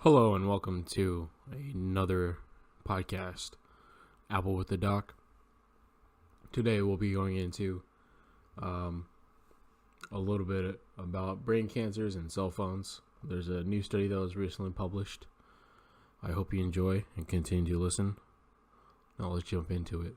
Hello and welcome to another podcast, Apple with the Doc. Today we'll be going into a little bit about brain cancers and cell phones. There's a new study that was recently published. I hope you enjoy and continue to listen. Now let's jump into it.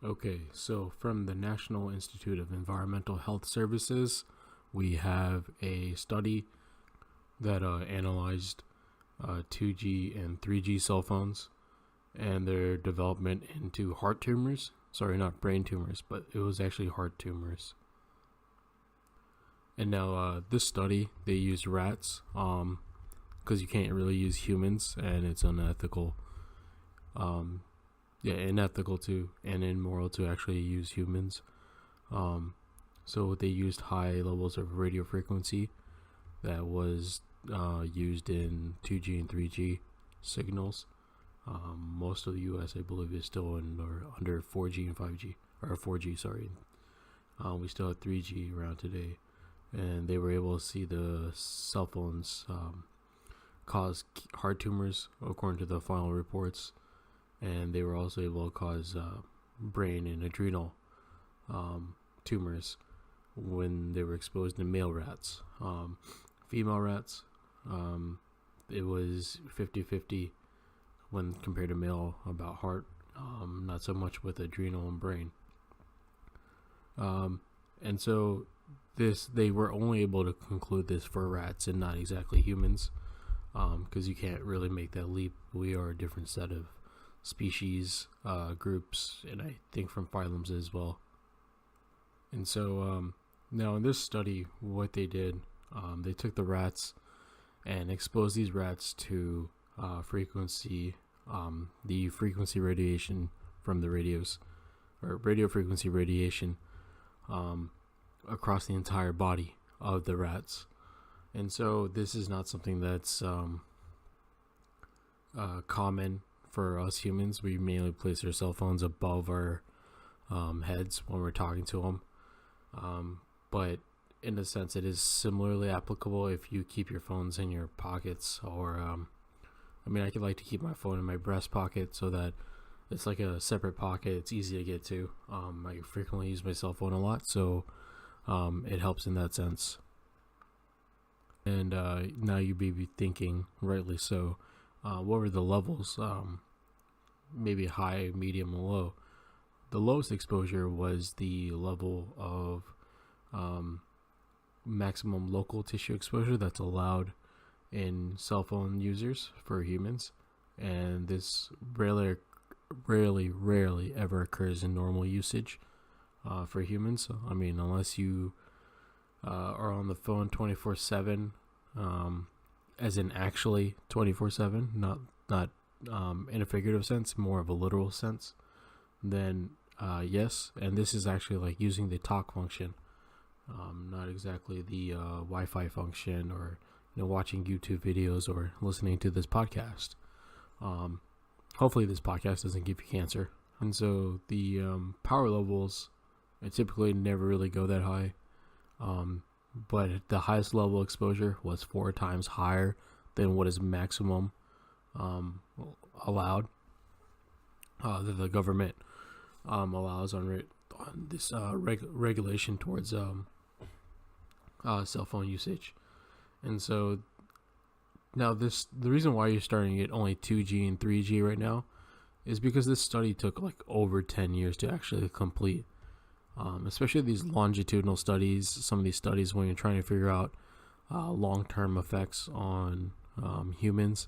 Okay, so from the National Institute of Environmental Health Services, we have a study that analyzed 2G and 3G cell phones and their development into heart tumors. Sorry, not brain tumors, but it was actually heart tumors. And now this study, they used rats because you can't really use humans and it's unethical. Unethical too, and immoral to actually use humans. So they used high levels of radio frequency that was used in 2G and 3G signals. Most of the U.S., I believe, is still under 4G and 5G, or 4G, sorry. We still have 3G around today, and they were able to see the cell phones cause heart tumors, according to the final reports. And they were also able to cause brain and adrenal tumors when they were exposed to male rats. Female rats, it was 50-50 when compared to male about heart, not so much with adrenal and brain. And so they were only able to conclude this for rats and not exactly humans, because you can't really make that leap. We are a different set of species, groups, and I think from phylums as well. And so now in this study, what they did, they took the rats and exposed these rats to the frequency radiation from the radios, or radio frequency radiation, across the entire body of the rats. And so this is not something that's common for us humans. We mainly place our cell phones above our heads when we're talking to them. But in a sense, it is similarly applicable if you keep your phones in your pockets, or I could like to keep my phone in my breast pocket so that it's like a separate pocket. It's easy to get to. I frequently use my cell phone a lot, so it helps in that sense. And now you may be thinking, rightly so, what were the levels? Maybe high, medium, and low. The lowest exposure was the level of maximum local tissue exposure that's allowed in cell phone users for humans, and this rarely ever occurs in normal usage for humans. Unless you are on the phone 24/7, as in actually 24/7, not in a figurative sense, more of a literal sense, then yes. And this is actually like using the talk function, not exactly the Wi-Fi function, or watching YouTube videos or listening to this podcast. Hopefully this podcast doesn't give you cancer. And so the power levels, I typically never really go that high, but the highest level exposure was 4 times higher than what is maximum allowed, that the government allows on this regulation towards cell phone usage. And so now the reason why you're starting at only 2G and 3G right now is because this study took like over 10 years to actually complete, especially these longitudinal studies. Some of these studies when you're trying to figure out long-term effects on humans,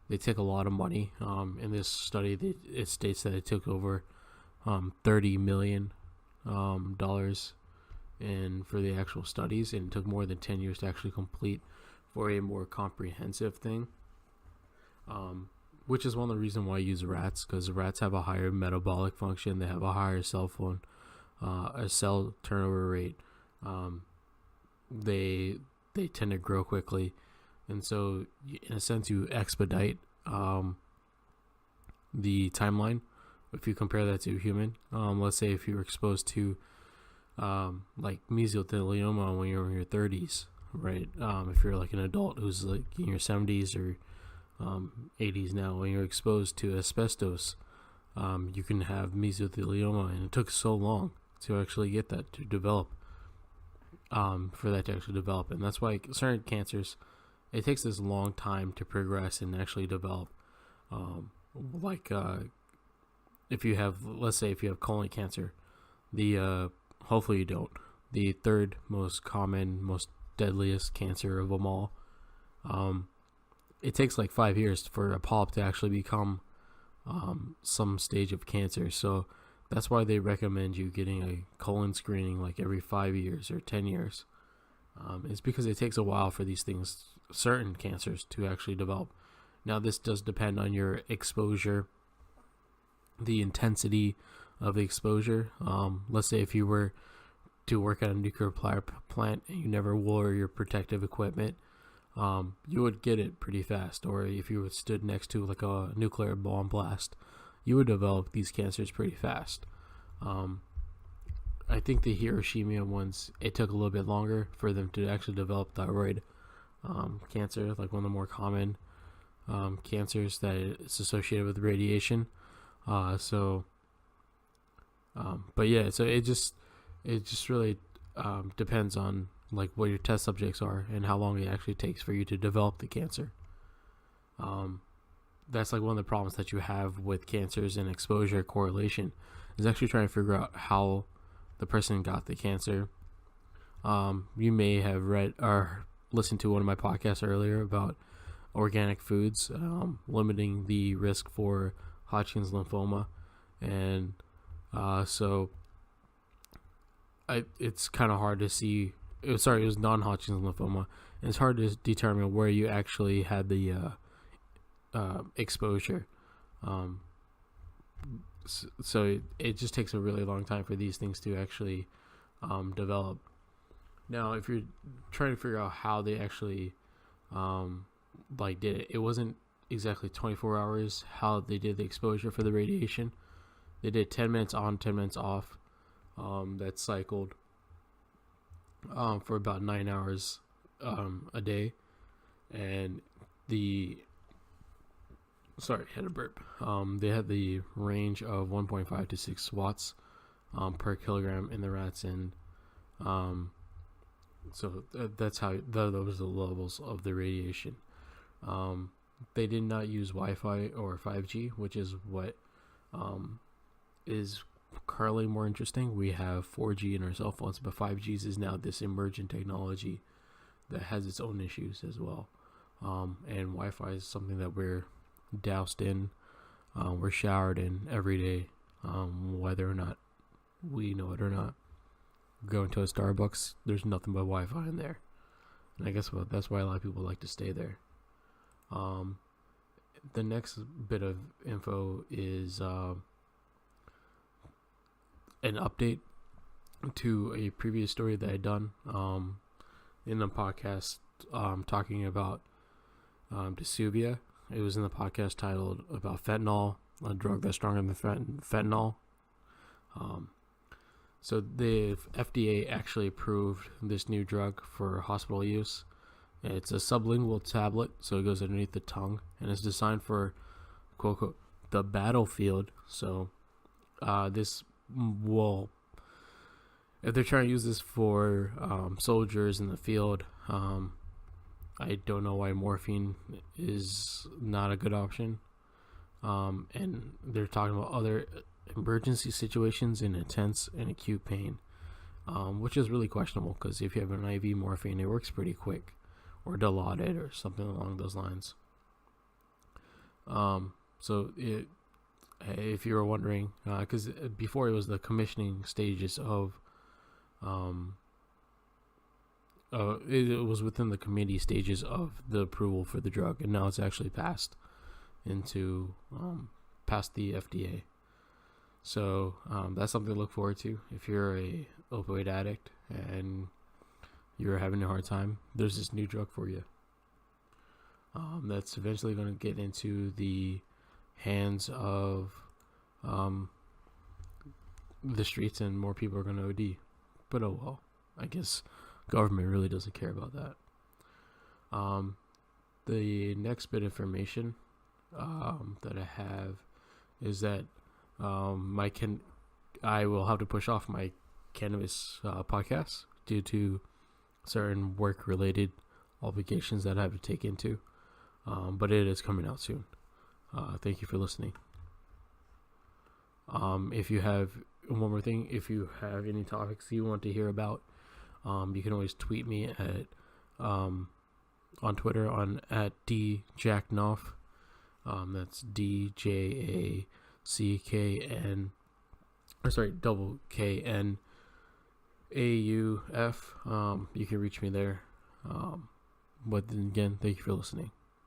they take a lot of money. In this study, it states that it took over $30 million and for the actual studies, and it took more than 10 years to actually complete for a more comprehensive thing. Which is one of the reasons why I use rats, because rats have a higher metabolic function. They have a higher a cell turnover rate. They tend to grow quickly, and so in a sense you expedite the timeline if you compare that to a human. Let's say if you were exposed to like mesothelioma when you're in your 30s, right? If you're like an adult who's like in your 70s or 80s now, when you're exposed to asbestos, you can have mesothelioma, and it took so long to actually get that to develop, for that to actually develop. And that's why certain cancers, it takes this long time to progress and actually develop. If you have, let's say if you have colon cancer, hopefully you don't, the third most common, most deadliest cancer of them all, it takes like 5 years for a polyp to actually become some stage of cancer. So that's why they recommend you getting a colon screening like every 5 years or 10 years. It's because it takes a while for these things, certain cancers, to actually develop. Now, this does depend on your exposure, the intensity of the exposure. Let's say if you were to work at a nuclear power plant and you never wore your protective equipment, you would get it pretty fast. Or if you stood next to like a nuclear bomb blast, you would develop these cancers pretty fast. I think the Hiroshima ones, it took a little bit longer for them to actually develop thyroid cancer, like one of the more common cancers that is associated with radiation. But yeah, so it just really depends on like what your test subjects are and how long it actually takes for you to develop the cancer. That's like one of the problems that you have with cancers and exposure correlation, is actually trying to figure out how the person got the cancer. You may have read or listened to one of my podcasts earlier about organic foods limiting the risk for Hodgkin's lymphoma, and it's kind of hard to see. It was non-Hodgkin's lymphoma, and it's hard to determine where you actually had the exposure. So it just takes a really long time for these things to actually develop. Now, if you're trying to figure out how they actually did it, it wasn't exactly 24 hours how they did the exposure for the radiation. They did 10 minutes on, 10 minutes off. That cycled for about 9 hours a day, and had a burp. They had the range of 1.5 to 6 watts per kilogram in the rats, and so that's how those are the levels of the radiation. They did not use Wi-Fi or 5G, which is what is currently more interesting. We have 4G in our cell phones, but 5G is now this emergent technology that has its own issues as well. And Wi-Fi is something that we're doused in, we're showered in every day, whether or not we know it or not. Going to a Starbucks, there's nothing but Wi-Fi in there, and I guess that's why a lot of people like to stay there. The next bit of info is an update to a previous story that I'd done in the podcast, talking about dysuvia. It was in the podcast titled about fentanyl, a drug that's stronger than fentanyl. So the FDA actually approved this new drug for hospital use. It's a sublingual tablet, so it goes underneath the tongue, and it's designed for, quote, quote, the battlefield. So this will, if they're trying to use this for soldiers in the field, I don't know why morphine is not a good option. And they're talking about other emergency situations in intense and acute pain, which is really questionable, because if you have an IV morphine, it works pretty quick, or Dilaudid or something along those lines. If you were wondering, because before it was the commissioning stages of it was within the committee stages of the approval for the drug, and now it's actually passed into past the FDA. So that's something to look forward to if you're a opioid addict and you're having a hard time. There's this new drug for you that's eventually going to get into the hands of the streets, and more people are going to OD. But oh well, I guess government really doesn't care about that. The next bit of information that I have is that I will have to push off my cannabis podcast due to certain work-related obligations that I have to take into. But it is coming out soon. Thank you for listening. If you have one more thing, if you have any topics you want to hear about, you can always tweet me at on Twitter at djacknoff. That's DJACKN. Double KNAUF. You can reach me there. But then again, thank you for listening.